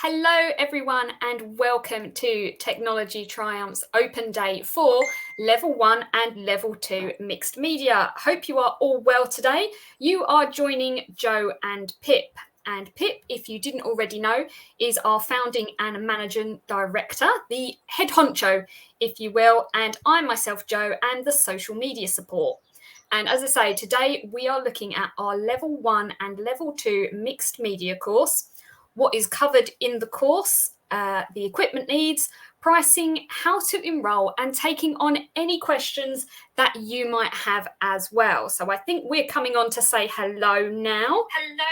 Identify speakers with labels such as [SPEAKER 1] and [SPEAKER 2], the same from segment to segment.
[SPEAKER 1] Hello everyone and welcome to Technology Triumph's open day for Level 1 and Level 2 Mixed Media. Hope you are all well today. You are joining Jo and Pip. And Pip, if you didn't already know, is our founding and managing director, the head honcho, if you will. And I myself, Jo, am the social media support. And as I say, today we are looking at our Level 1 and Level 2 Mixed Media course, what is covered in the course, the equipment needs, pricing, how to enrol, and taking on any questions that you might have as well. So I think we're coming on to say hello now. Hello,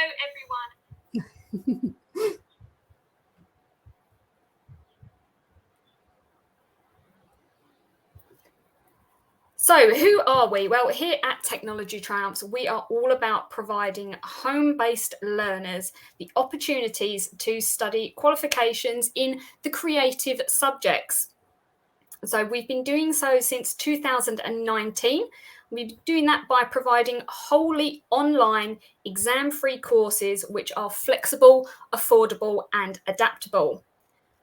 [SPEAKER 1] everyone. So who are we? Well, here at Technology Triumphs, we are all about providing home-based learners the opportunities to study qualifications in the creative subjects. So we've been doing so since 2019. We've been doing that by providing wholly online exam-free courses which are flexible, affordable, and adaptable.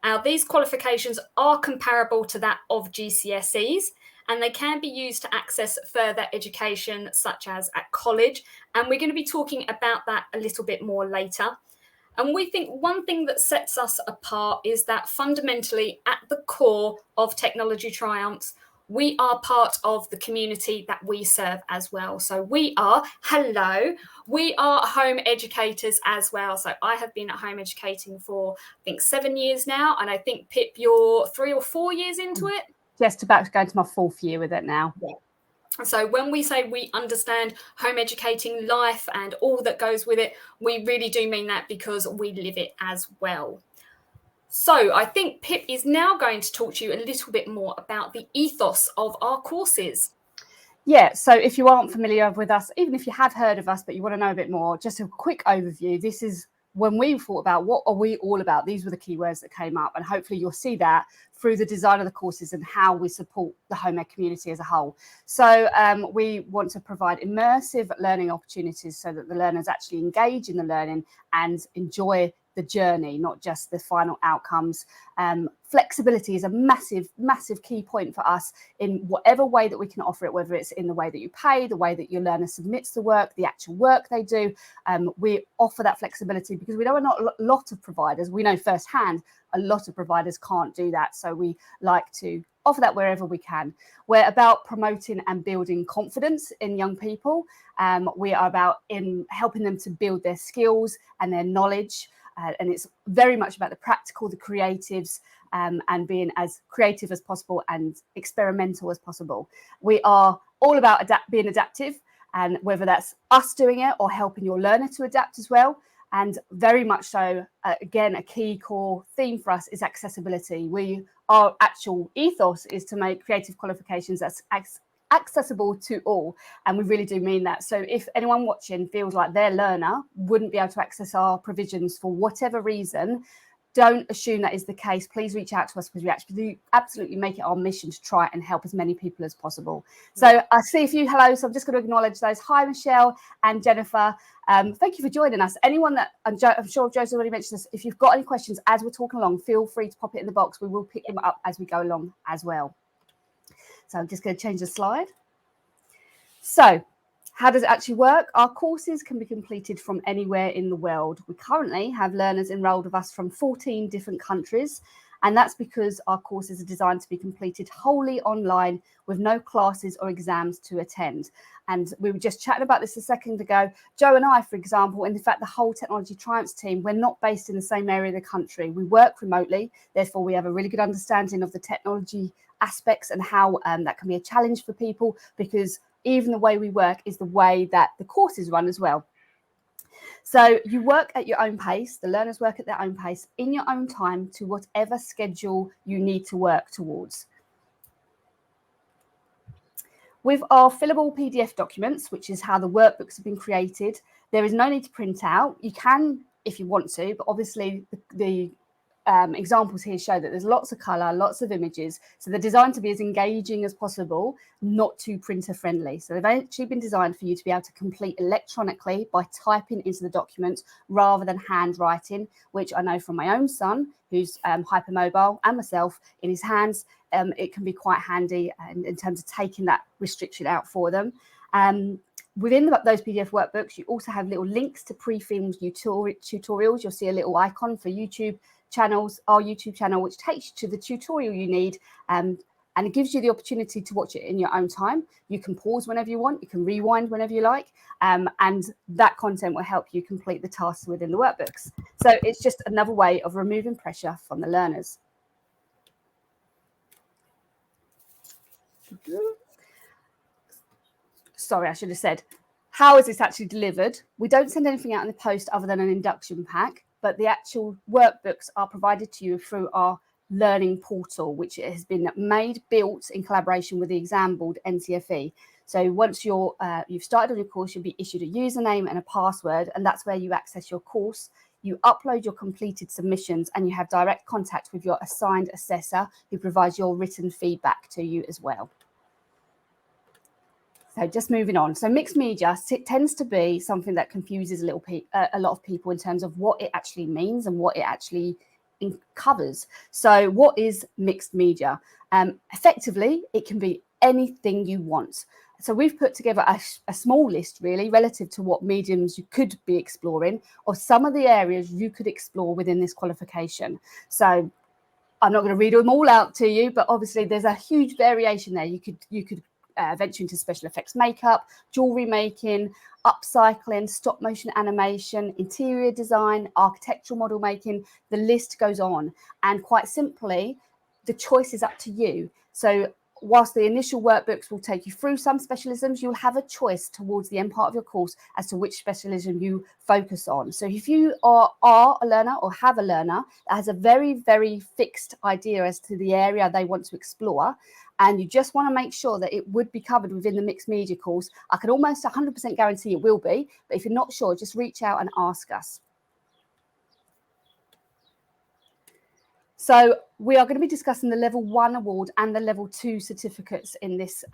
[SPEAKER 1] Now, these qualifications are comparable to that of GCSEs, and they can be used to access further education, such as at college. And we're going to be talking about that a little bit more later. And we think one thing that sets us apart is that fundamentally at the core of Technology Triumphs, we are part of the community that we serve as well. So we are home educators as well. So I have been at home educating for, I think, 7 years now. And I think, Pip, you're 3 or 4 years into it?
[SPEAKER 2] Just about to go into my 4th year with it now.
[SPEAKER 1] Yeah. So when we say we understand home educating life and all that goes with it, we really do mean that because we live it as well. So I think Pip is now going to talk to you a little bit more about the ethos of our courses.
[SPEAKER 2] Yeah, so if you aren't familiar with us, even if you have heard of us, but you want to know a bit more, just a quick overview. This is when we thought about what are we all about. These were the keywords that came up, and hopefully you'll see that through the design of the courses and how we support the home ed community as a whole. So we want to provide immersive learning opportunities so that the learners actually engage in the learning and enjoy the journey, not just the final outcomes. Flexibility is a massive key point for us in whatever way that we can offer it, whether it's in the way that you pay, the way that your learner submits the work, the actual work they do. We offer that flexibility because we know a lot of providers, we know firsthand, a lot of providers can't do that. So we like to offer that wherever we can. We're about promoting and building confidence in young people. We are about helping them to build their skills and their knowledge. And it's very much about the practical, the creatives, and being as creative as possible and experimental as possible. We are all about being adaptive, and whether that's us doing it or helping your learner to adapt as well. And very much so, again, a key core theme for us is accessibility. Our actual ethos is to make creative qualifications as accessible to all, and we really do mean that. So if anyone watching feels like their learner wouldn't be able to access our provisions for whatever reason, don't assume that is the case. Please reach out to us because we actually absolutely make it our mission to try and help as many people as possible. So I see a few hellos, so I'm just going to acknowledge those. Hi, Michelle and Jennifer. Thank you for joining us. Anyone that, I'm sure Joe's already mentioned this, if you've got any questions as we're talking along, feel free to pop it in the box. We will pick them up as we go along as well. So I'm just going to change the slide. So how does it actually work? Our courses can be completed from anywhere in the world. We currently have learners enrolled with us from 14 different countries, and that's because our courses are designed to be completed wholly online with no classes or exams to attend. And we were just chatting about this a second ago. Jo and I, for example, and in fact, the whole Technology Triumphs team, we're not based in the same area of the country. We work remotely. Therefore, we have a really good understanding of the technology aspects and how that can be a challenge for people, because even the way we work is the way that the courses run as well. So you work at your own pace, the learners work at their own pace in your own time to whatever schedule you need to work towards. With our fillable PDF documents, which is how the workbooks have been created, there is no need to print out. You can if you want to, but obviously the examples here show that there's lots of colour, lots of images. So they're designed to be as engaging as possible, not too printer friendly. So they've actually been designed for you to be able to complete electronically by typing into the document rather than handwriting, which I know from my own son, who's hypermobile, and myself, in his hands, it can be quite handy in terms of taking that restriction out for them. Within those PDF workbooks, you also have little links to pre-filmed tutorials. You'll see a little icon for YouTube channels, our YouTube channel, which takes you to the tutorial you need, and it gives you the opportunity to watch it in your own time. You can pause whenever you want, you can rewind whenever you like, and that content will help you complete the tasks within the workbooks. So it's just another way of removing pressure from the learners. Sorry, I should have said, how is this actually delivered? We don't send anything out in the post other than an induction pack, but the actual workbooks are provided to you through our learning portal, which has been built in collaboration with the exam board NCFE. So once you've started on your course, you'll be issued a username and a password, and that's where you access your course. You upload your completed submissions, and you have direct contact with your assigned assessor, who provides your written feedback to you as well. So just moving on. So mixed media tends to be something that confuses a lot of people in terms of what it actually means and what it actually covers. So what is mixed media? Effectively, it can be anything you want. So we've put together a small list, really, relative to what mediums you could be exploring, or some of the areas you could explore within this qualification. So I'm not going to read them all out to you, but obviously there's a huge variation there. You could venture into special effects makeup, jewelry making, upcycling, stop motion animation, interior design, architectural model making. The list goes on. And quite simply, the choice is up to you. So whilst the initial workbooks will take you through some specialisms, you'll have a choice towards the end part of your course as to which specialism you focus on. So if you are a learner or have a learner that has a very, very fixed idea as to the area they want to explore, and you just want to make sure that it would be covered within the mixed media course, I can almost 100% guarantee it will be, but if you're not sure, just reach out and ask us. So we are going to be discussing the Level 1 award and the Level 2 certificates in this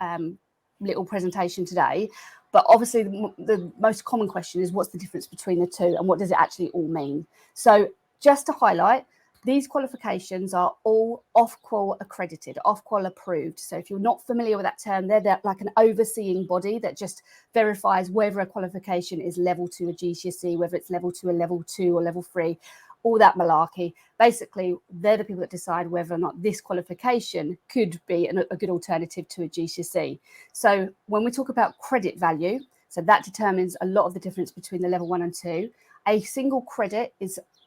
[SPEAKER 2] little presentation today. But obviously the most common question is, what's the difference between the two and what does it actually all mean? So just to highlight, these qualifications are all Ofqual accredited, Ofqual approved. So if you're not familiar with that term, they're like an overseeing body that just verifies whether a qualification is Level 2 or GCSE, whether it's Level 2 or Level 2 or Level 3, all that malarkey. Basically, they're the people that decide whether or not this qualification could be a good alternative to a GCSE. So when we talk about credit value, so that determines a lot of the difference between the Level 1 and 2. A single credit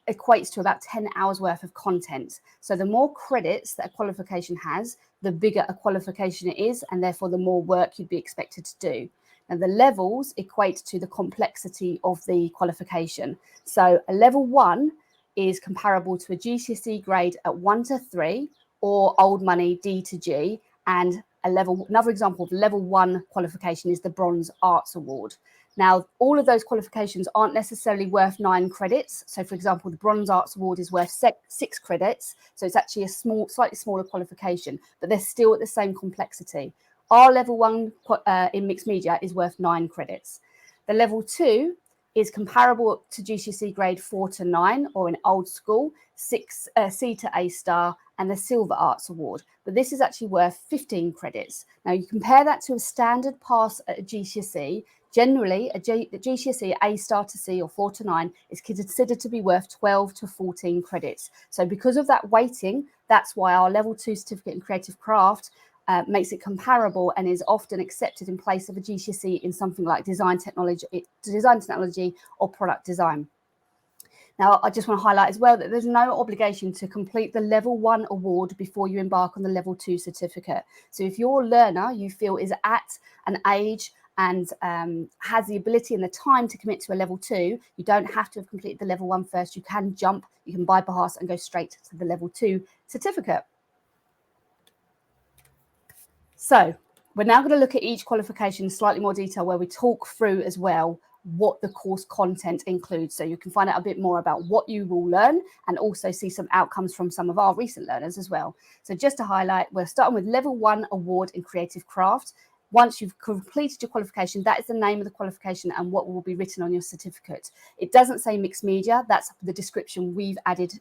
[SPEAKER 2] equates to about 10 hours worth of content. So the more credits that a qualification has, the bigger a qualification it is, and therefore the more work you'd be expected to do. And the levels equate to the complexity of the qualification. So a Level 1 is comparable to a GCSE grade at 1 to 3 or old money D to G. And another example of Level 1 qualification is the Bronze Arts Award. Now, all of those qualifications aren't necessarily worth 9 credits. So, for example, the Bronze Arts Award is worth 6 credits. So it's actually a slightly smaller qualification, but they're still at the same complexity. Our Level 1 in mixed media is worth 9 credits. The Level 2 is comparable to GCSE grade 4 to 9, or in old school, C to A star, and the Silver Arts Award. But this is actually worth 15 credits. Now, you compare that to a standard pass at a GCSE. Generally, the GCSE A star to C or 4 to 9 is considered to be worth 12 to 14 credits. So because of that weighting, that's why our Level 2 certificate in creative craft makes it comparable and is often accepted in place of a GCSE in something like design technology or product design. Now, I just want to highlight as well that there's no obligation to complete the Level 1 award before you embark on the Level 2 certificate. So if your learner you feel is at an age and has the ability and the time to commit to a Level 2, you don't have to have completed the Level 1 first. You can jump, you can bypass and go straight to the Level 2 certificate. So we're now going to look at each qualification in slightly more detail, where we talk through as well what the course content includes. So you can find out a bit more about what you will learn and also see some outcomes from some of our recent learners as well. So just to highlight, we're starting with Level 1 award in creative craft. Once you've completed your qualification, that is the name of the qualification and what will be written on your certificate. It doesn't say mixed media. That's the description we've added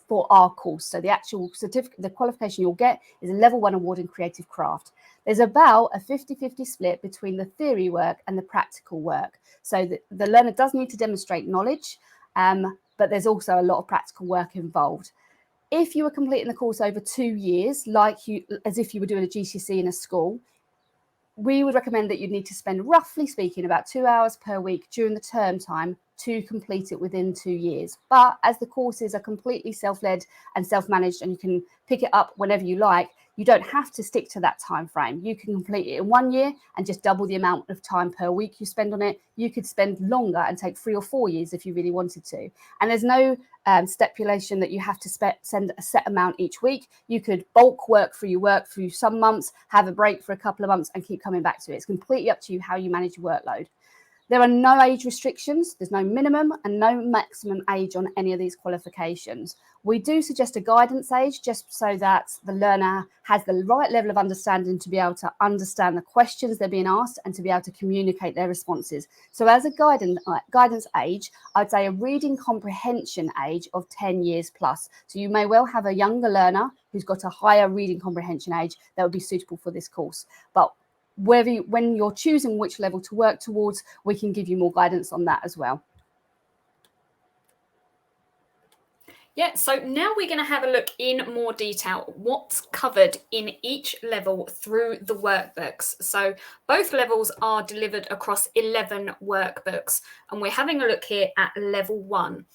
[SPEAKER 2] for our course. So the actual certificate, the qualification you'll get is a Level 1 award in creative craft. There's about a 50-50 split between the theory work and the practical work. So the learner does need to demonstrate knowledge, but there's also a lot of practical work involved. If you were completing the course over 2 years, as if you were doing a GCSE in a school, we would recommend that you need to spend, roughly speaking, about 2 hours per week during the term time to complete it within 2 years. But as the courses are completely self-led and self-managed, and you can pick it up whenever you like, you don't have to stick to that time frame. You can complete it in 1 year and just double the amount of time per week you spend on it. You could spend longer and take 3 or 4 years if you really wanted to. And there's no stipulation that you have to send a set amount each week. You could bulk work through some months, have a break for a couple of months and keep coming back to it. It's completely up to you how you manage your workload. There are no age restrictions. There's no minimum and no maximum age on any of these qualifications. We do suggest a guidance age just so that the learner has the right level of understanding to be able to understand the questions they're being asked and to be able to communicate their responses. So as a guidance age, I'd say a reading comprehension age of 10 years plus. So you may well have a younger learner who's got a higher reading comprehension age that would be suitable for this course. But when you're choosing which level to work towards, we can give you more guidance on that as well.
[SPEAKER 1] Yeah, so now we're going to have a look in more detail what's covered in each level through the workbooks. So both levels are delivered across 11 workbooks, and we're having a look here at Level 1.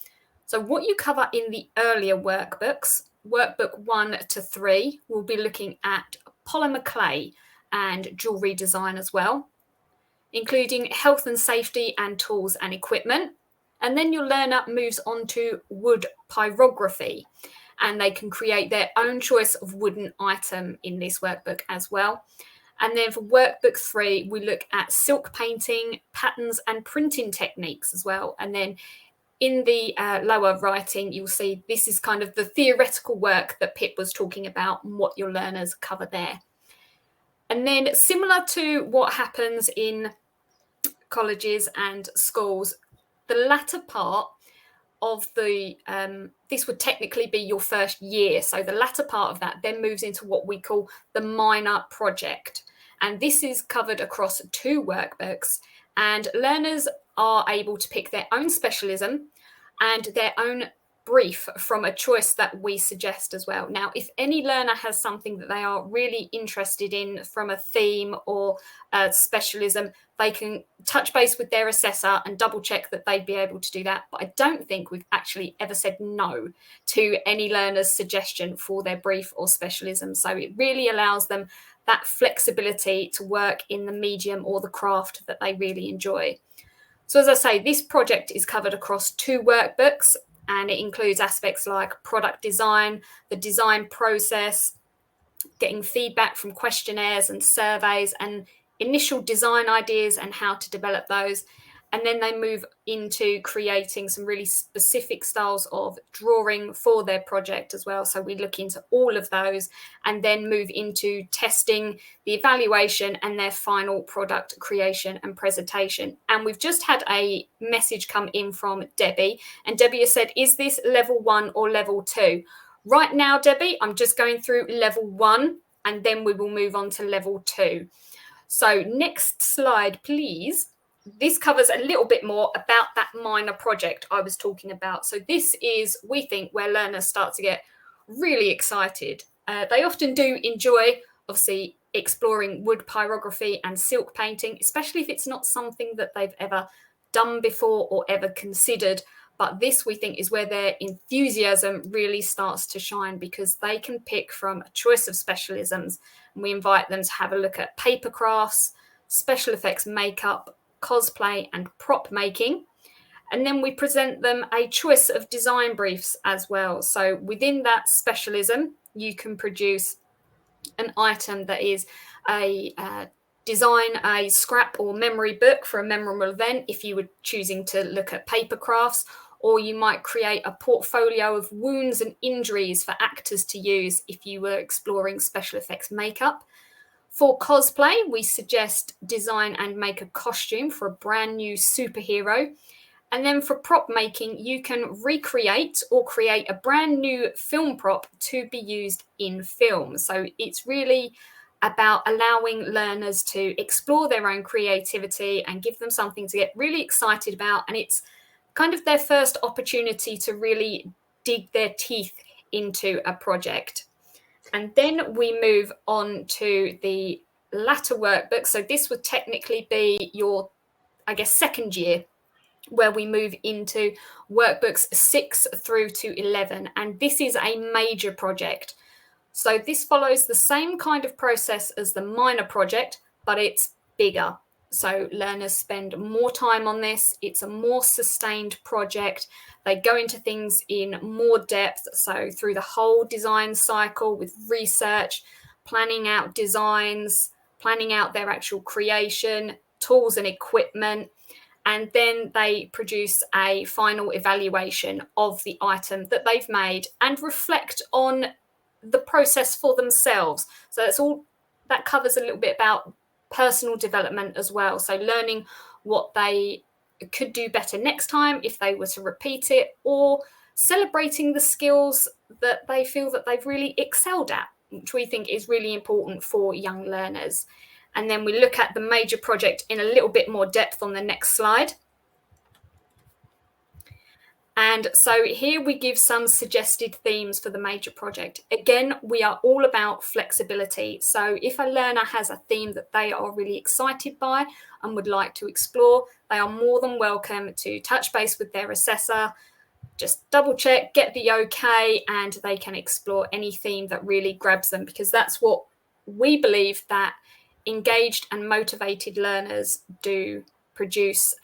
[SPEAKER 1] So what you cover in the earlier workbooks, workbook 1 to 3, we'll be looking at polymer clay and jewellery design as well, including health and safety and tools and equipment. And then your learner moves on to wood pyrography, and they can create their own choice of wooden item in this workbook as well. And then for workbook 3, we look at silk painting, patterns and printing techniques as well. And then in the lower writing, you'll see this is kind of the theoretical work that Pip was talking about and what your learners cover there. And then similar to what happens in colleges and schools, the latter part of the, this would technically be your first year. So the latter part of that then moves into what we call the minor project. And this is covered across 2 workbooks, and learners are able to pick their own specialism and their own brief from a choice that we suggest as well. Now, if any learner has something that they are really interested in from a theme or a specialism, they can touch base with their assessor and double check that they'd be able to do that. But I don't think we've actually ever said no to any learner's suggestion for their brief or specialism. So it really allows them that flexibility to work in the medium or the craft that they really enjoy. So as I say, this project is covered across 2 workbooks, and it includes aspects like product design, the design process, getting feedback from questionnaires and surveys, and initial design ideas and how to develop those. And then they move into creating some really specific styles of drawing for their project as well. So we look into all of those and then move into testing, the evaluation, and their final product creation and presentation. And we've just had a message come in from Debbie. And Debbie has said, is this Level 1 or Level 2? Right now, Debbie, I'm just going through Level 1 and then we will move on to Level 2. So next slide, please. This covers a little bit more about that minor project I was talking about. So this is, we think, where learners start to get really excited. They often do enjoy, obviously, exploring wood pyrography and silk painting, especially if it's not something that they've ever done before or ever considered. But this, we think, is where their enthusiasm really starts to shine, because they can pick from a choice of specialisms. And we invite them to have a look at paper crafts, special effects makeup, cosplay and prop making. And then we present them a choice of design briefs as well. So within that specialism, you can produce an item that is a design a scrap or memory book for a memorable event if you were choosing to look at paper crafts, or you might create a portfolio of wounds and injuries for actors to use if you were exploring special effects makeup. For cosplay, we suggest design and make a costume for a brand new superhero. And then for prop making, you can recreate or create a brand new film prop to be used in film. So it's really about allowing learners to explore their own creativity and give them something to get really excited about. And it's kind of their first opportunity to really dig their teeth into a project. And then we move on to the latter workbook. So this would technically be your, I guess, second year, where we move into workbooks 6 through to 11. And this is a major project. So this follows the same kind of process as the minor project, but it's bigger. So learners spend more time on this. It's a more sustained project. They go into things in more depth. So through the whole design cycle with research, planning out designs, planning out their actual creation, tools and equipment, and then they produce a final evaluation of the item that they've made and reflect on the process for themselves. So that's all, that covers a little bit about personal development as well. So learning what they could do better next time if they were to repeat it, or celebrating the skills that they feel that they've really excelled at, which we think is really important for young learners. And then we look at the major project in a little bit more depth on the next slide. And so here we give some suggested themes for the major project. Again, we are all about flexibility. So if a learner has a theme that they are really excited by and would like to explore, they are more than welcome to touch base with their assessor, just double check, get the okay, and they can explore any theme that really grabs them, because that's what we believe, that engaged and motivated learners do produce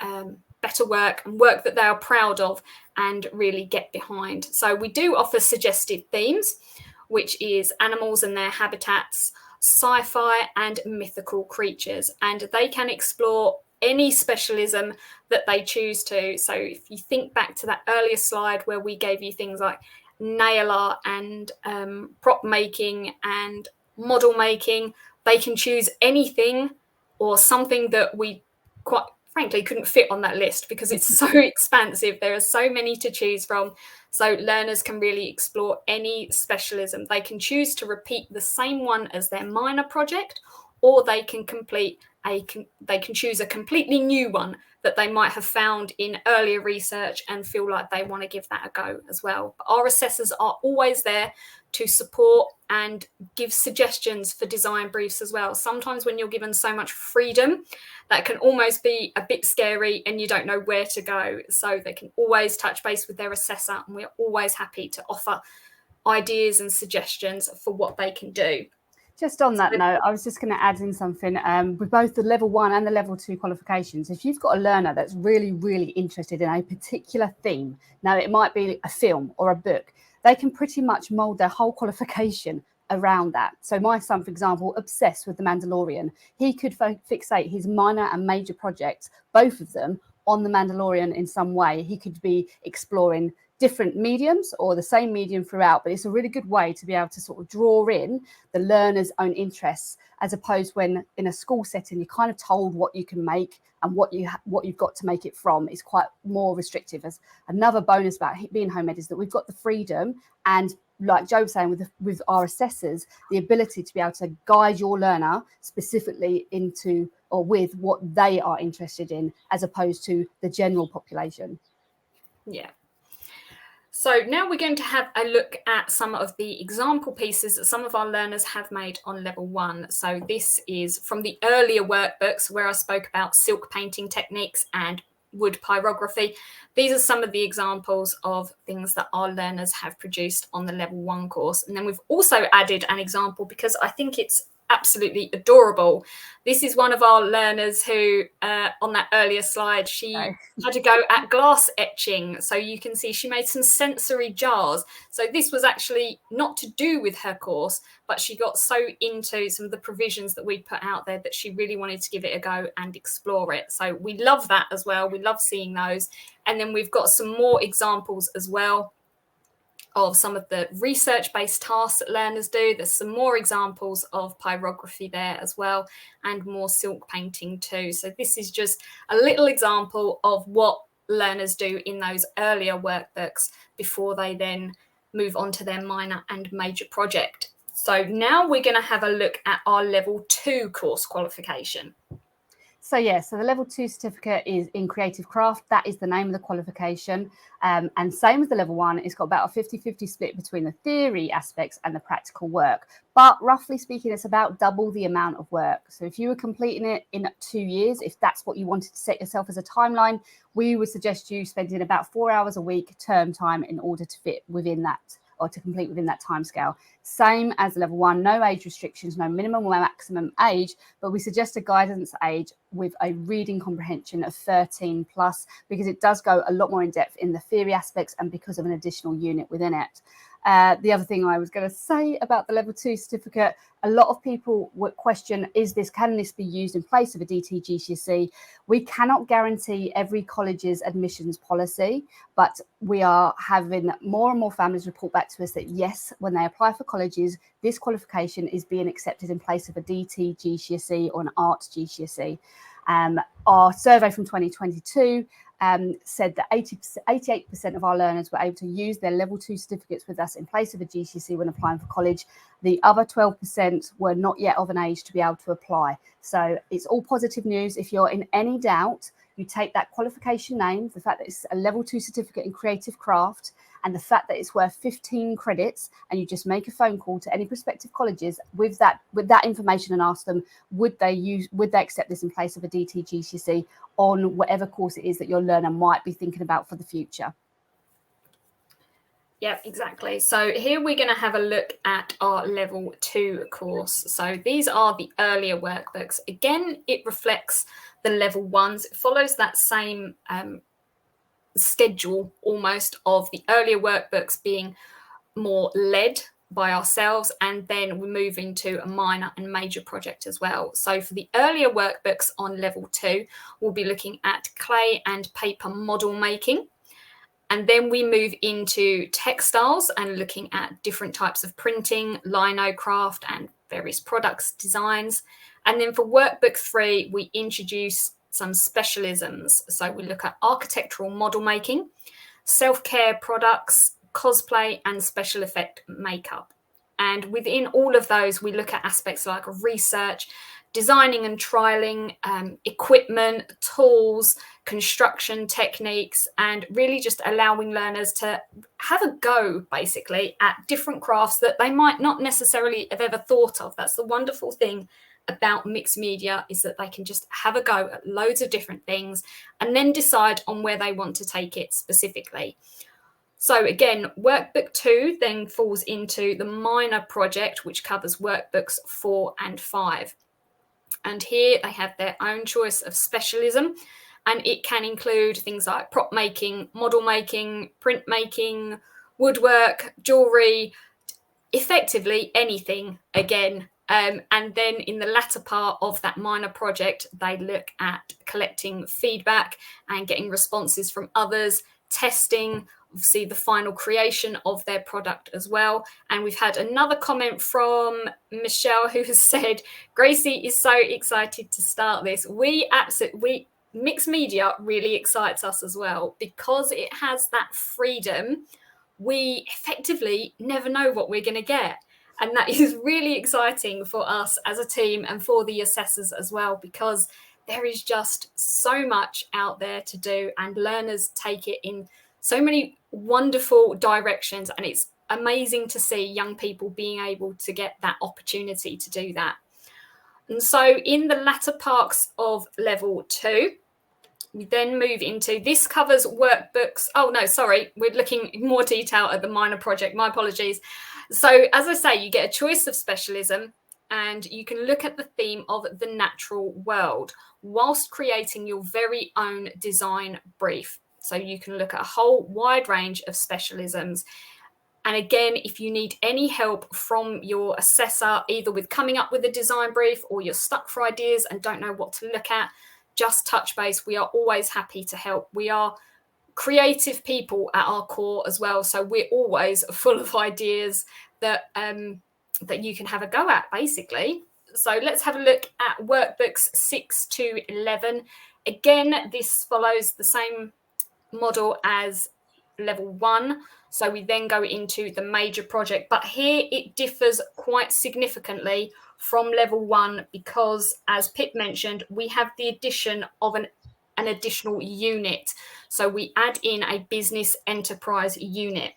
[SPEAKER 1] better work and work that they are proud of and really get behind. So we do offer suggested themes, which is animals and their habitats, sci-fi and mythical creatures, and they can explore any specialism that they choose to. So if you think back to that earlier slide where we gave you things like nail art and prop making and model making, they can choose anything or something that we quite frankly couldn't fit on that list because it's so expansive. There are so many to choose from. So learners can really explore any specialism. They can choose to repeat the same one as their minor project, or they can choose a completely new one that they might have found in earlier research and feel like they want to give that a go as well. But our assessors are always there to support and give suggestions for design briefs as well. Sometimes when you're given so much freedom, that can almost be a bit scary and you don't know where to go. So they can always touch base with their assessor, and we're always happy to offer ideas and suggestions for what they can do.
[SPEAKER 2] Just on that note, I was just going to add in something with both the level 1 and the level 2 qualifications. If you've got a learner that's really, really interested in a particular theme, now it might be a film or a book, they can pretty much mold their whole qualification around that. So my son, for example, obsessed with The Mandalorian. He could fixate his minor and major projects, both of them, on The Mandalorian in some way. He could be exploring different mediums or the same medium throughout, but it's a really good way to be able to sort of draw in the learner's own interests, as opposed when in a school setting you're kind of told what you can make and what you've got to make it from. Is quite more restrictive. As another bonus about being home ed is that we've got the freedom, and like Jo was saying, with our assessors, the ability to be able to guide your learner specifically into or with what they are interested in, as opposed to the general population.
[SPEAKER 1] Yeah. So now we're going to have a look at some of the example pieces that some of our learners have made on level 1. So this is from the earlier workbooks where I spoke about silk painting techniques and wood pyrography. These are some of the examples of things that our learners have produced on the level 1 course. And then we've also added an example because I think it's absolutely adorable. This is one of our learners who, on that earlier slide, she had to go at glass etching. So you can see she made some sensory jars. So this was actually not to do with her course, but she got so into some of the provisions that we put out there that she really wanted to give it a go and explore it. So we love that as well. We love seeing those. And then we've got some more examples as well of some of the research-based tasks that learners do. There's some more examples of pyrography there as well, and more silk painting too. So this is just a little example of what learners do in those earlier workbooks before they then move on to their minor and major project. So now we're going to have a look at our level 2 course qualification.
[SPEAKER 2] So so the level 2 certificate is in creative craft. That is the name of the qualification. And same as the level 1, it's got about a 50-50 split between the theory aspects and the practical work. But roughly speaking, it's about double the amount of work. So if you were completing it in 2 years, if that's what you wanted to set yourself as a timeline, we would suggest you spending about 4 hours a week term time in order to fit within that, or to complete within that timescale. Same as level 1, no age restrictions, no minimum or maximum age, but we suggest a guidance age with a reading comprehension of 13 plus, because it does go a lot more in depth in the theory aspects and because of an additional unit within it. The other thing I was going to say about the level 2 certificate, a lot of people would question, can this be used in place of a DT GCSE? We cannot guarantee every college's admissions policy, but we are having more and more families report back to us that yes, when they apply for colleges, this qualification is being accepted in place of a DT GCSE or an art GCSE. Our survey from 2022 said that 88% of our learners were able to use their level 2 certificates with us in place of a GCSE when applying for college. The other 12% were not yet of an age to be able to apply. So it's all positive news. If you're in any doubt, you take that qualification name, the fact that it's a level 2 certificate in creative craft, and the fact that it's worth 15 credits, and you just make a phone call to any prospective colleges with that information and ask them, would they accept this in place of a DT GCSE on whatever course it is that your learner might be thinking about for the future.
[SPEAKER 1] Yeah, exactly. So here we're going to have a look at our level 2 course. So these are the earlier workbooks. Again, it reflects the level 1s. It follows that same schedule almost of the earlier workbooks being more led by ourselves, and then we move into a minor and major project as well. So for the earlier workbooks on level 2, we'll be looking at clay and paper model making. And then we move into textiles and looking at different types of printing, lino craft, and various products designs. And then for workbook 3, we introduce some specialisms. So we look at architectural model making, self-care products, cosplay, and special effect makeup. And within all of those, we look at aspects like research, designing and trialing, equipment, tools, construction techniques, and really just allowing learners to have a go, basically, at different crafts that they might not necessarily have ever thought of. That's the wonderful thing about mixed media, is that they can just have a go at loads of different things and then decide on where they want to take it specifically. So again, workbook 2 then falls into the minor project, which covers workbooks 4 and 5. And here they have their own choice of specialism, and it can include things like prop making, model making, print making, woodwork, jewellery, effectively anything again. And then in the latter part of that minor project, they look at collecting feedback and getting responses from others, testing, obviously the final creation of their product as well. And we've had another comment from Michelle, who has said, Gracie is so excited to start this. Mixed media really excites us as well, because it has that freedom. We effectively never know what we're going to get. And that is really exciting for us as a team and for the assessors as well, because there is just so much out there to do, and learners take it in so many wonderful directions. And it's amazing to see young people being able to get that opportunity to do that. And so in the latter parts of level 2, we then move into, this covers workbooks. Oh, no, sorry. We're looking in more detail at the minor project. My apologies. So as I say, you get a choice of specialism. and you can look at the theme of the natural world whilst creating your very own design brief. So you can look at a whole wide range of specialisms. And again, if you need any help from your assessor, either with coming up with a design brief or you're stuck for ideas and don't know what to look at, just touch base. We are always happy to help. We are creative people at our core as well, so we're always full of ideas that that you can have a go at, basically. So let's have a look at workbooks 6 to 11. Again, this follows the same model as level 1. So we then go into the major project, but here it differs quite significantly from level 1 because, as Pip mentioned, we have the addition of an additional unit. So we add in a business enterprise unit.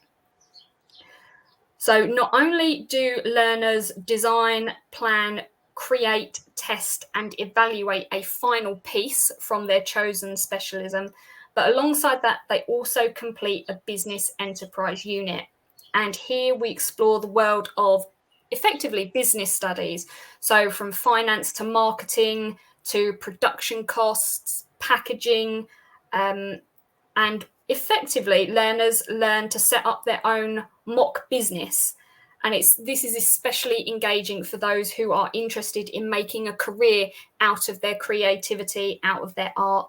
[SPEAKER 1] So not only do learners design, plan, create, test, and evaluate a final piece from their chosen specialism, but alongside that, they also complete a business enterprise unit. And here we explore the world of effectively business studies. So from finance to marketing to production costs, packaging, and effectively learners learn to set up their own mock business. And this is especially engaging for those who are interested in making a career out of their creativity, out of their art,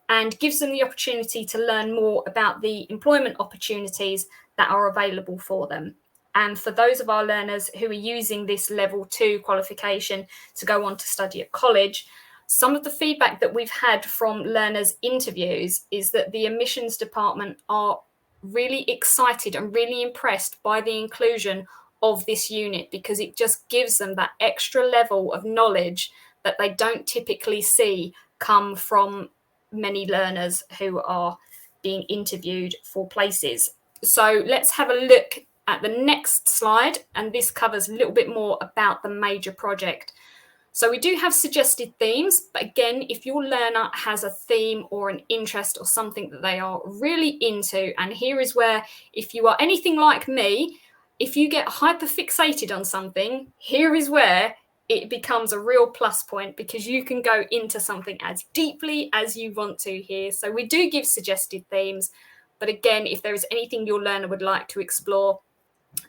[SPEAKER 1] and gives them the opportunity to learn more about the employment opportunities that are available for them. And for those of our learners who are using this level 2 qualification to go on to study at college, some of the feedback that we've had from learners' interviews is that the admissions department are really excited and really impressed by the inclusion of this unit, because it just gives them that extra level of knowledge that they don't typically see come from many learners who are being interviewed for places. So let's have a look at the next slide, and this covers a little bit more about the major project. So we do have suggested themes, but again, if your learner has a theme or an interest or something that they are really into, and here is where, if you are anything like me, if you get hyper fixated on something, here is where it becomes a real plus point, because you can go into something as deeply as you want to here. So we do give suggested themes, but again, if there is anything your learner would like to explore,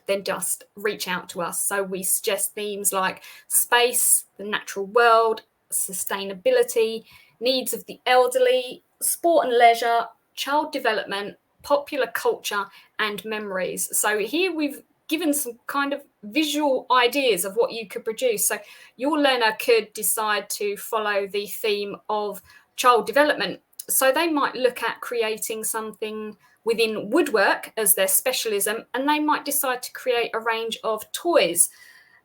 [SPEAKER 1] then just reach out to us. So we suggest themes like space, the natural world, sustainability, needs of the elderly, sport and leisure, child development, popular culture, and memories. So here we've given some kind of visual ideas of what you could produce. So your learner could decide to follow the theme of child development. So they might look at creating something within woodwork as their specialism, and they might decide to create a range of toys,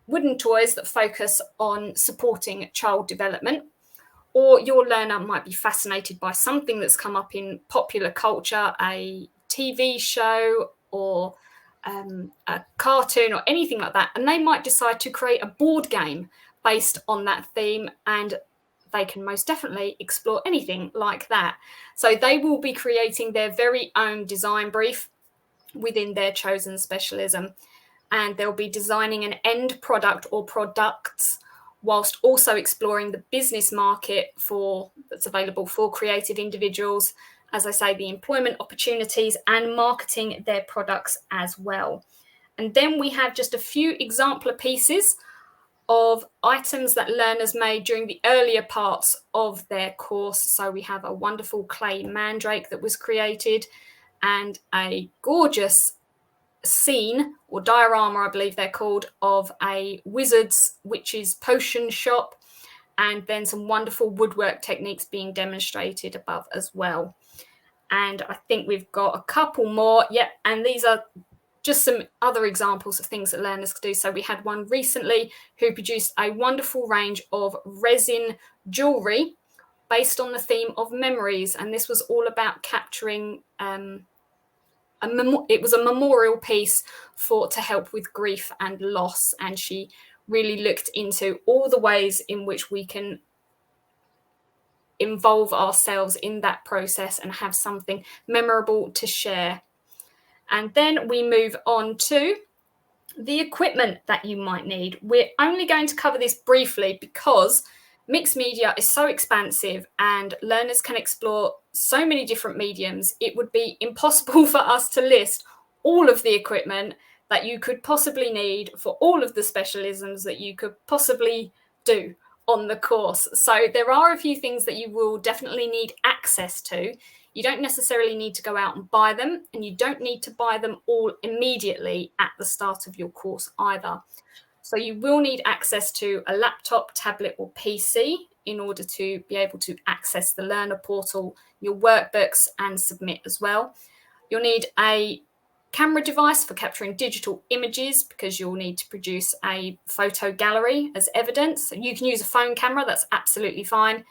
[SPEAKER 1] wooden toys that focus on supporting child development. Or your learner might be fascinated by something that's come up in popular culture, a TV show or a cartoon or anything like that, and they might decide to create a board game based on that theme, and they can most definitely explore anything like that. So they will be creating their very own design brief within their chosen specialism, and they'll be designing an end product or products whilst also exploring the business market that's available for creative individuals, as I say, the employment opportunities, and marketing their products as well. And then we have just a few exemplar pieces of items that learners made during the earlier parts of their course. So we have a wonderful clay mandrake that was created, and a gorgeous scene or diorama, I believe they're called, of a wizard's witch's potion shop, and then some wonderful woodwork techniques being demonstrated above as well. And I think we've got a couple more. Yep, and these are just some other examples of things that learners could do. So we had one recently who produced a wonderful range of resin jewellery based on the theme of memories, and this was all about capturing it was a memorial piece to help with grief and loss, and she really looked into all the ways in which we can involve ourselves in that process and have something memorable to share. And then we move on to The equipment that you might need, we're only going to cover this briefly because mixed media is so expansive and learners can explore so many different mediums. It would be impossible for us to list all of the equipment that you could possibly need for all of the specialisms that you could possibly do on the course. So there are a few things that you will definitely need access to. You don't necessarily need to go out and buy them, and you don't need to buy them all immediately at the start of your course either. So you will need access to a laptop, tablet, or PC in order to be able to access the learner portal, your workbooks, and submit as well. You'll need a camera device for capturing digital images because you'll need to produce a photo gallery as evidence. So you can use a phone camera, that's absolutely fine.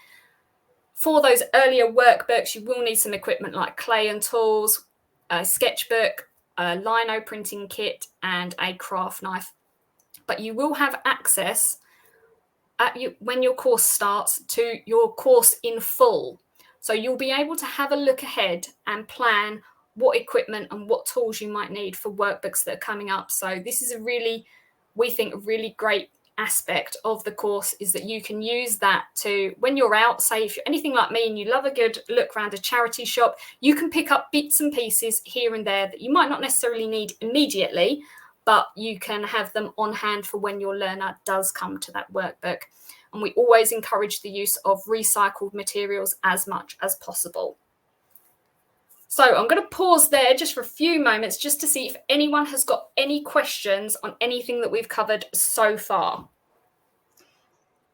[SPEAKER 1] For those earlier workbooks, you will need some equipment like clay and tools, a sketchbook, a lino printing kit, and a craft knife. But you will have access when your course starts to your course in full. So you'll be able to have a look ahead and plan what equipment and what tools you might need for workbooks that are coming up. So this is we think, a really great aspect of the course is that you can use that to, when you're out, say if you're anything like me and you love a good look around a charity shop, you can pick up bits and pieces here and there that you might not necessarily need immediately, but you can have them on hand for when your learner does come to that workbook. And we always encourage the use of recycled materials as much as possible. So I'm going to pause there just for a few moments just to see if anyone has got any questions on anything that we've covered so far.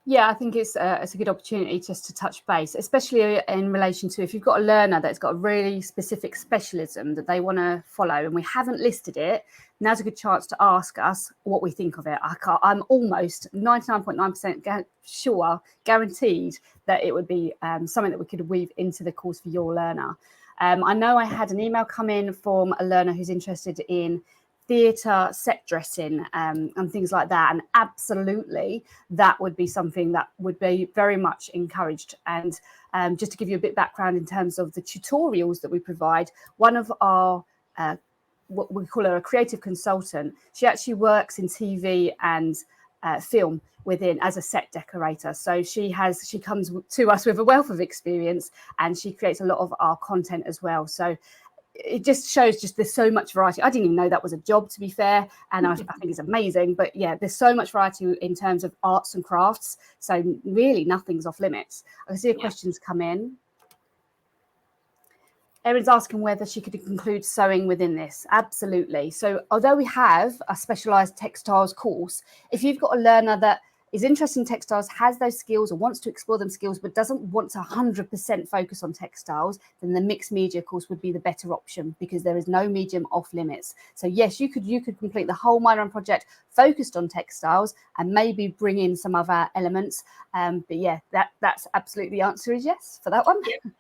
[SPEAKER 2] Yeah, I think it's a good opportunity just to touch base, especially in relation to if you've got a learner that's got a really specific specialism that they want to follow and we haven't listed it. Now's a good chance to ask us what we think of it. I'm almost 99.9% sure, guaranteed that it would be something that we could weave into the course for your learner. I know I had an email come in from a learner who's interested in theatre set dressing and things like that, and absolutely that would be something that would be very much encouraged. And just to give you a bit of background in terms of the tutorials that we provide, one of our what we call her a creative consultant, she actually works in TV and film within as a set decorator. So she comes to us with a wealth of experience and she creates a lot of our content as well. So it just shows there's so much variety. I didn't even know that was a job, to be fair, and I think it's amazing. But yeah, there's so much variety in terms of arts and crafts. So really nothing's off limits. I can see questions come in. Erin's asking whether she could include sewing within this. Absolutely. So although we have a specialised textiles course, if you've got a learner that is interested in textiles, has those skills or wants to explore them skills, but doesn't want to 100% focus on textiles, then the mixed media course would be the better option because there is no medium off limits. So yes, you could complete the whole minor project focused on textiles and maybe bring in some other elements. But yeah, that's absolutely the answer is yes for that one. Yeah.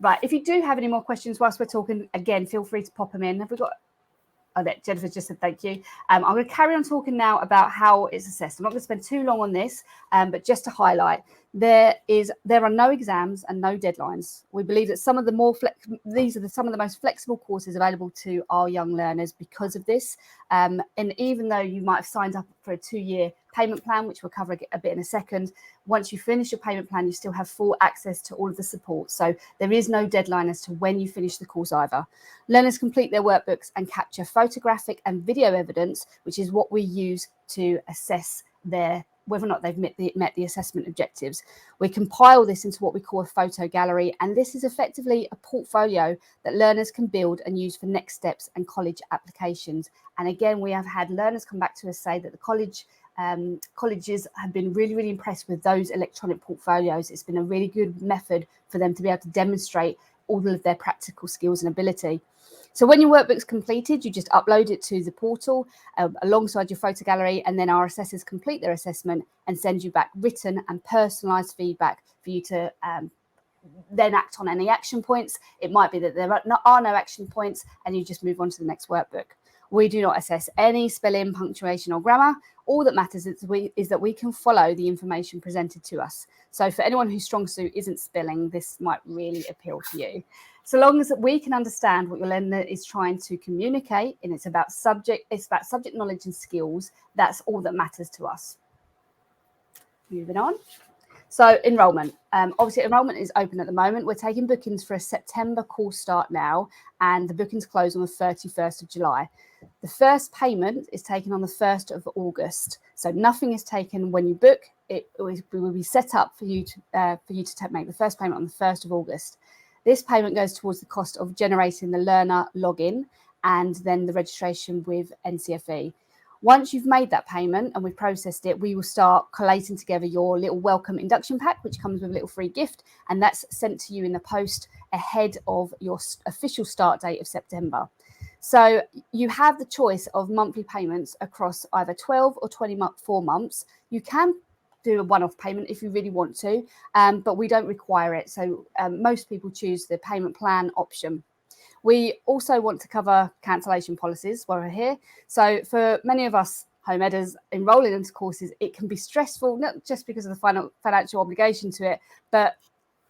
[SPEAKER 2] Right, if you do have any more questions whilst we're talking, again, feel free to pop them in. Have we got... Oh, Jennifer just said thank you. I'm going to carry on talking now about how it's assessed. I'm not going to spend too long on this, but just to highlight, there are no exams and no deadlines. We believe that some of the most flexible courses available to our young learners because of this. And even though you might have signed up for a 2-year payment plan, which we'll cover a bit in a second, once you finish your payment plan, you still have full access to all of the support. So there is no deadline as to when you finish the course either. Learners complete their workbooks and capture photographic and video evidence, which is what we use to assess whether or not they've met the assessment objectives. We compile this into what we call a photo gallery, and this is effectively a portfolio that learners can build and use for next steps and college applications. And again, we have had learners come back to us say that the colleges have been really, really impressed with those electronic portfolios. It's been a really good method for them to be able to demonstrate all of their practical skills and ability. So when your workbook's completed, you just upload it to the portal alongside your photo gallery, and then our assessors complete their assessment and send you back written and personalised feedback for you to then act on any action points. It might be that there are no action points and you just move on to the next workbook. We do not assess any spelling, punctuation or grammar. All that matters is that we can follow the information presented to us. So for anyone whose strong suit isn't spelling, this might really appeal to you. So long as we can understand what your learner is trying to communicate, and it's about subject knowledge and skills, that's all that matters to us. Moving on. So enrolment. Obviously, enrolment is open at the moment. We're taking bookings for a September course start now, and the bookings close on the 31st of July. The first payment is taken on the 1st of August. So nothing is taken when you book. It will be set up for you to make the first payment on the 1st of August. This payment goes towards the cost of generating the learner login and then the registration with NCFE. Once you've made that payment and we've processed it, we will start collating together your little welcome induction pack, which comes with a little free gift, and that's sent to you in the post ahead of your official start date of September. So you have the choice of monthly payments across either 12 or 24 months. You can do a one-off payment if you really want to, but we don't require it. So most people choose the payment plan option. We also want to cover cancellation policies while we're here. So for many of us home editors enrolling into courses, it can be stressful, not just because of the financial obligation to it, but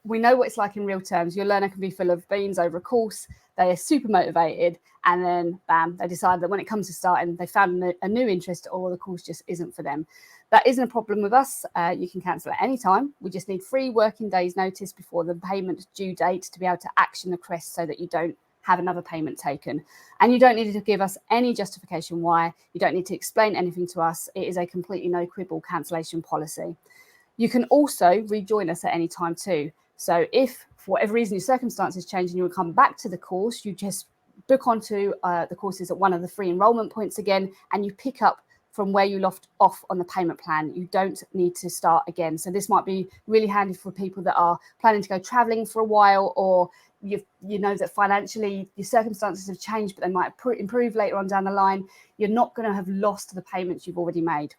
[SPEAKER 2] we know what it's like in real terms. Your learner can be full of beans over a course. They are super motivated, and then bam, they decide that when it comes to starting, they found a new interest, or the course just isn't for them. That isn't a problem with us. You can cancel at any time. We just need 3 working days notice before the payment due date to be able to action the request so that you don't have another payment taken. And you don't need to give us any justification why. You don't need to explain anything to us. It is a completely no quibble cancellation policy. You can also rejoin us at any time too. So if for whatever reason your circumstances change and you will come back to the course, you just book onto the courses at one of the free enrolment points again, and you pick up from where you left off on the payment plan. You don't need to start again. So this might be really handy for people that are planning to go traveling for a while, or you know that financially your circumstances have changed, but they might improve later on down the line. You're not going to have lost the payments you've already made.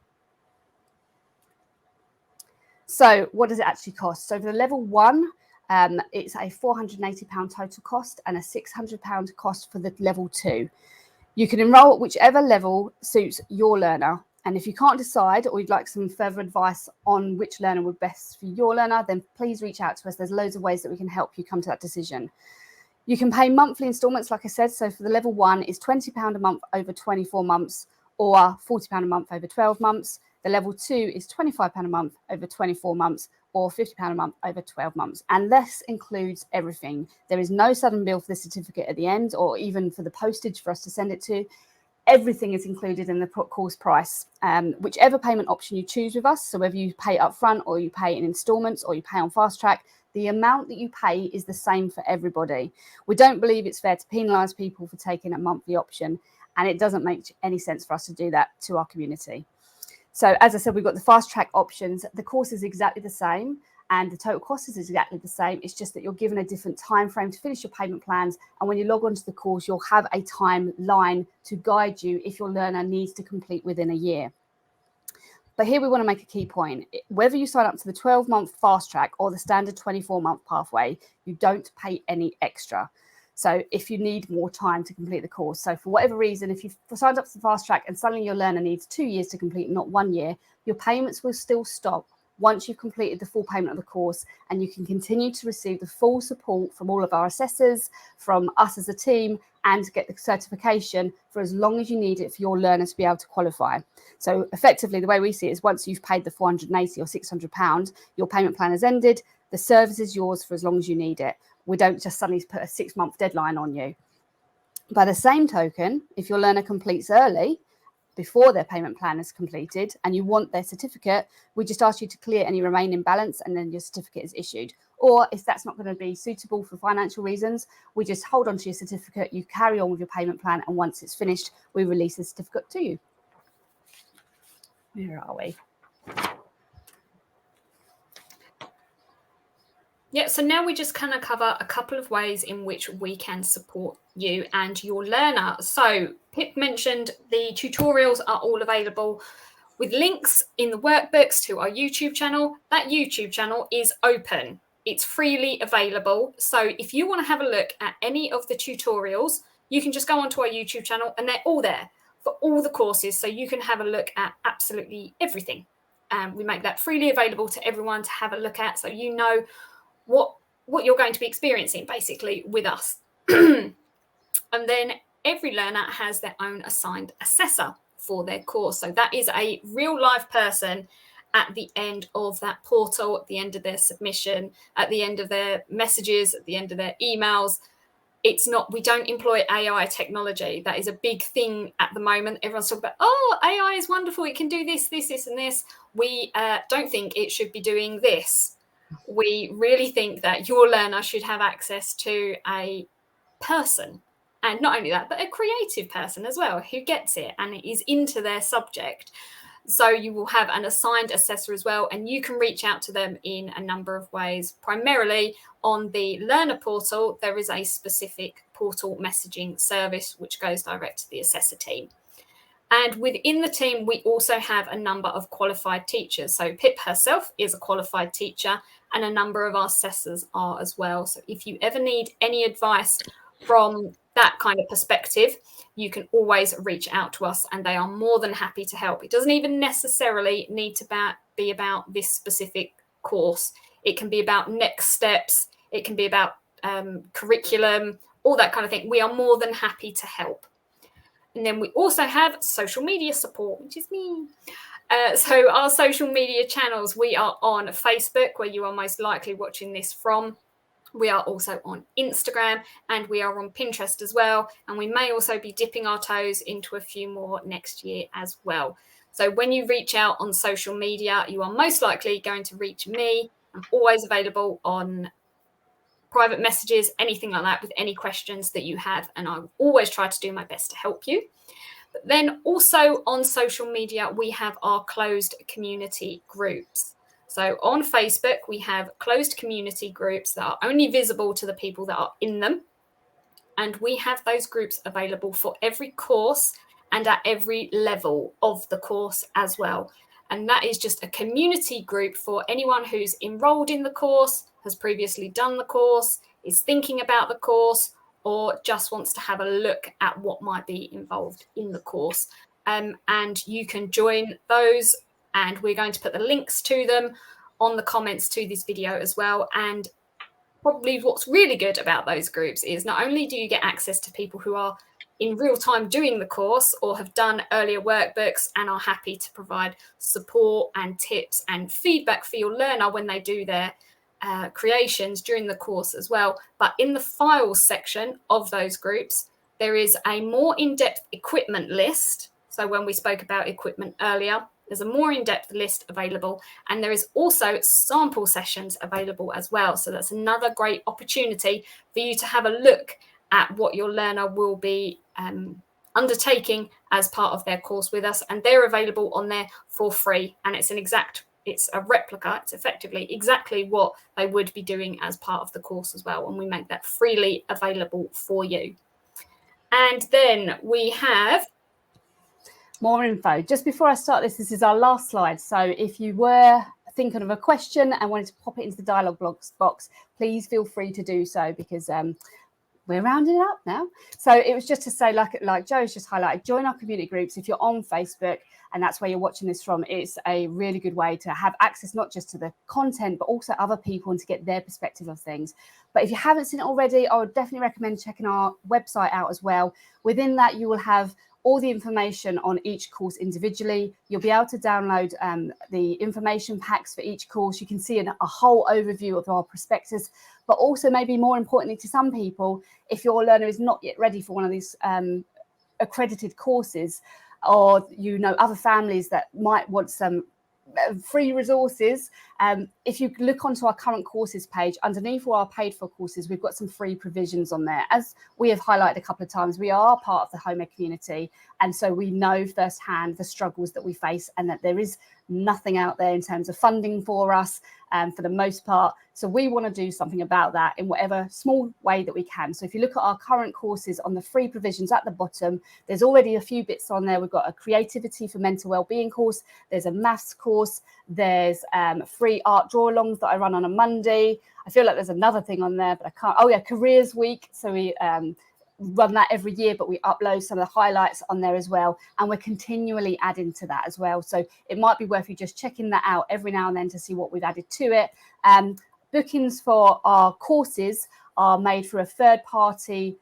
[SPEAKER 2] So what does it actually cost? So for the level 1, it's a £480 total cost and a £600 cost for the level 2. You can enrol at whichever level suits your learner. And if you can't decide, or you'd like some further advice on which learner would best for your learner, then please reach out to us. There's loads of ways that we can help you come to that decision. You can pay monthly instalments, like I said. So for the level 1 is £20 a month over 24 months or £40 a month over 12 months. The level 2 is £25 a month over 24 months or £50 a month over 12 months. And this includes everything. There is no sudden bill for the certificate at the end, or even for the postage for us to send it to. Everything is included in the course price, whichever payment option you choose with us. So whether you pay up front or you pay in installments or you pay on fast track, the amount that you pay is the same for everybody. We don't believe it's fair to penalise people for taking a monthly option, and it doesn't make any sense for us to do that to our community. So as I said, we've got the fast track options. The course is exactly the same, and the total cost is exactly the same. It's just that you're given a different time frame to finish your payment plans. And when you log onto the course, you'll have a timeline to guide you if your learner needs to complete within a year. But here we want to make a key point. Whether you sign up to the 12-month fast track or the standard 24-month pathway, you don't pay any extra. So if you need more time to complete the course, so for whatever reason, if you've signed up to the fast track and suddenly your learner needs 2 years to complete, not 1 year, your payments will still stop once you've completed the full payment of the course, and you can continue to receive the full support from all of our assessors, from us as a team, and get the certification for as long as you need it for your learner to be able to qualify. So effectively, the way we see it is once you've paid the £480 or £600, your payment plan has ended. The service is yours for as long as you need it. We don't just suddenly put a 6-month deadline on you. By the same token, if your learner completes early, before their payment plan is completed, and you want their certificate, we just ask you to clear any remaining balance, and then your certificate is issued. Or if that's not going to be suitable for financial reasons, we just hold on to your certificate, you carry on with your payment plan, and once it's finished, we release the certificate to you. Where are we?
[SPEAKER 1] Yeah, so now we just kind of cover a couple of ways in which we can support you and your learner. So Pip mentioned the tutorials are all available with links in the workbooks to our YouTube channel. That YouTube channel is open. It's freely available. So if you want to have a look at any of the tutorials, you can just go onto our YouTube channel and they're all there for all the courses. So you can have a look at absolutely everything. We make that freely available to everyone to have a look at, so you know what what you're going to be experiencing basically with us. And then every learner has their own assigned assessor for their course. So that is a real live person at the end of that portal, at the end of their submission, at the end of their messages, at the end of their emails. It's not, we don't employ AI technology. That is a big thing at the moment. Everyone's talking about, oh, AI is wonderful. It can do this, this, this, and this. We don't think it should be doing this. We really think that your learner should have access to a person. And not only that, but a creative person as well who gets it and is into their subject. So you will have an assigned assessor as well, and you can reach out to them in a number of ways. Primarily on the learner portal, there is a specific portal messaging service which goes direct to the assessor team. And within the team, we also have a number of qualified teachers. So Pip herself is a qualified teacher, and a number of our assessors are as well. So if you ever need any advice from that kind of perspective, you can always reach out to us, and they are more than happy to help. It doesn't even necessarily need to be about this specific course. It can be about next steps. It can be about curriculum, all that kind of thing. We are more than happy to help. And then we also have social media support, which is me. So our social media channels, we are on Facebook, where you are most likely watching this from. We are also on Instagram, and we are on Pinterest as well. And we may also be dipping our toes into a few more next year as well. So when you reach out on social media, you are most likely going to reach me. I'm always available on private messages, anything like that, with any questions that you have. And I always try to do my best to help you. But then also on social media, we have our closed community groups. So on Facebook, we have closed community groups that are only visible to the people that are in them. And we have those groups available for every course and at every level of the course as well. And that is just a community group for anyone who's enrolled in the course, has previously done the course, is thinking about the course, or just wants to have a look at what might be involved in the course. And you can join those, and we're going to put the links to them on the comments to this video as well. And probably what's really good about those groups is not only do you get access to people who are in real time doing the course or have done earlier workbooks and are happy to provide support and tips and feedback for your learner when they do their creations during the course as well. But in the files section of those groups, there is a more in-depth equipment list. So when we spoke about equipment earlier, there's a more in-depth list available, and there is also sample sessions available as well. So that's another great opportunity for you to have a look at what your learner will be undertaking as part of their course with us. And they're available on there for free. And it's a replica. It's effectively exactly what they would be doing as part of the course as well. And we make that freely available for you. And then we have
[SPEAKER 2] more info. Just before I start this is our last slide. So if you were thinking of a question and wanted to pop it into the dialogue box, please feel free to do so, because we're rounding it up now. So it was just to say, like Joe's just highlighted, join our community groups. If you're on Facebook and that's where you're watching this from, it's a really good way to have access not just to the content, but also other people and to get their perspective of things. But if you haven't seen it already, I would definitely recommend checking our website out as well. Within that, you will have all the information on each course individually. You'll be able to download the information packs for each course. You can see a whole overview of our prospectus, but also maybe more importantly to some people, if your learner is not yet ready for one of these accredited courses, or other families that might want some free resources, if you look onto our current courses page, underneath all our paid for courses, we've got some free provisions on there. As we have highlighted a couple of times, we are part of the Home Ed community, and so we know firsthand the struggles that we face, and that there is nothing out there in terms of funding for us for the most part. So we want to do something about that in whatever small way that we can. So if you look at our current courses on the free provisions at the bottom, there's already a few bits on there. We've got a creativity for mental wellbeing course. There's a maths course. There's free art draw-alongs that I run on a Monday. I feel like there's another thing on there, but I can't. Oh yeah, careers week. So we run that every year, but we upload some of the highlights on there as well, and we're continually adding to that as well. So it might be worth you just checking that out every now and then to see what we've added to it. Bookings for our courses are made through a third-party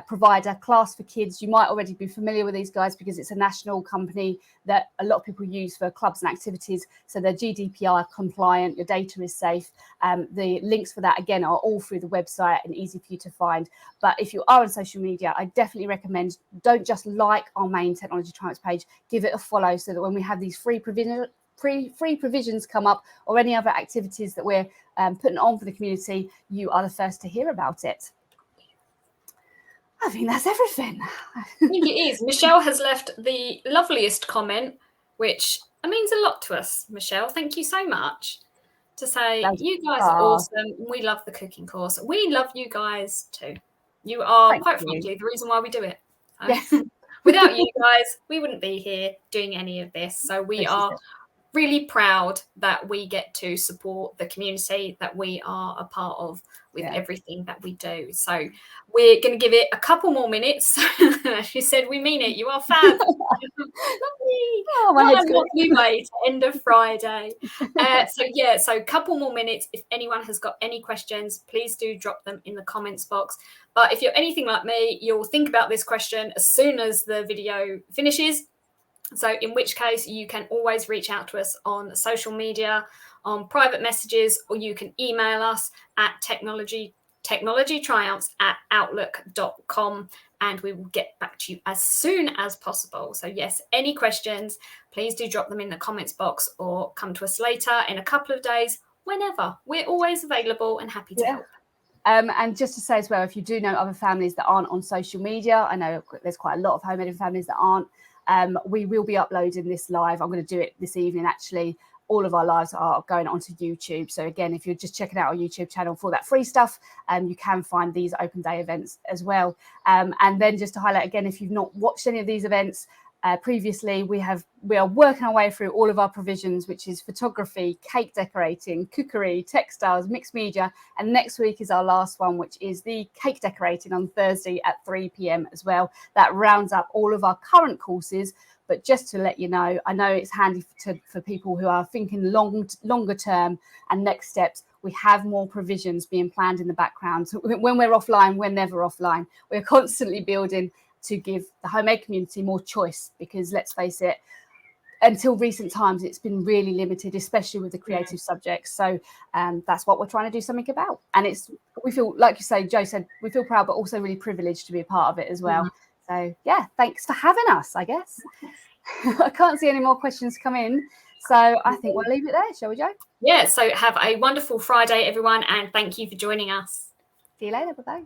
[SPEAKER 2] provider, Class for Kids. You might already be familiar with these guys because it's a national company that a lot of people use for clubs and activities. So they're GDPR compliant, your data is safe. The links for that, again, are all through the website and easy for you to find. But if you are on social media, I definitely recommend don't just like our main Technology Triumphs page, give it a follow so that when we have these free provisions come up or any other activities that we're putting on for the community, you are the first to hear about it. I think that's everything.
[SPEAKER 1] I think it is. Michelle has left the loveliest comment, which means a lot to us, Michelle. Thank you so much. To say, you guys are awesome. We love the cooking course. We love you guys too. You are, quite frankly, the reason why we do it.
[SPEAKER 2] Yes.
[SPEAKER 1] Without you guys, we wouldn't be here doing any of this. So we are really proud that we get to support the community that we are a part of with everything that we do. So we're going to give it a couple more minutes. She said, we mean it. You are fab.
[SPEAKER 2] Oh, my head's good.
[SPEAKER 1] Lovely way to end of Friday. So a couple more minutes. If anyone has got any questions, please do drop them in the comments box. But if you're anything like me, you'll think about this question as soon as the video finishes. So in which case you can always reach out to us on social media, on private messages, or you can email us at technologytriumphs@outlook.com, and we will get back to you as soon as possible. So yes, any questions, please do drop them in the comments box or come to us later in a couple of days, whenever. We're always available and happy to help.
[SPEAKER 2] And just to say as well, if you do know other families that aren't on social media, I know there's quite a lot of home ed families that aren't. We will be uploading this live. I'm going to do it this evening, actually. All of our lives are going onto YouTube. So again, if you're just checking out our YouTube channel for that free stuff, you can find these open day events as well. And then just to highlight again, if you've not watched any of these events previously, we are working our way through all of our provisions, which is photography, cake decorating, cookery, textiles, mixed media. And next week is our last one, which is the cake decorating on Thursday at 3 p.m. as well. That rounds up all of our current courses. But just to let you know, I know it's handy for people who are thinking longer term and next steps. We have more provisions being planned in the background. So when we're offline, we're never offline. We're constantly building to give the home ed community more choice, because let's face it, until recent times, it's been really limited, especially with the creative subjects. So that's what we're trying to do something about. And we feel, like you say, Jo said, we feel proud, but also really privileged to be a part of it as well. So yeah, thanks for having us, I guess. I can't see any more questions come in. So I think we'll leave it there, shall we, Jo?
[SPEAKER 1] Yeah, so have a wonderful Friday, everyone, and thank you for joining us.
[SPEAKER 2] See you later. Bye-bye.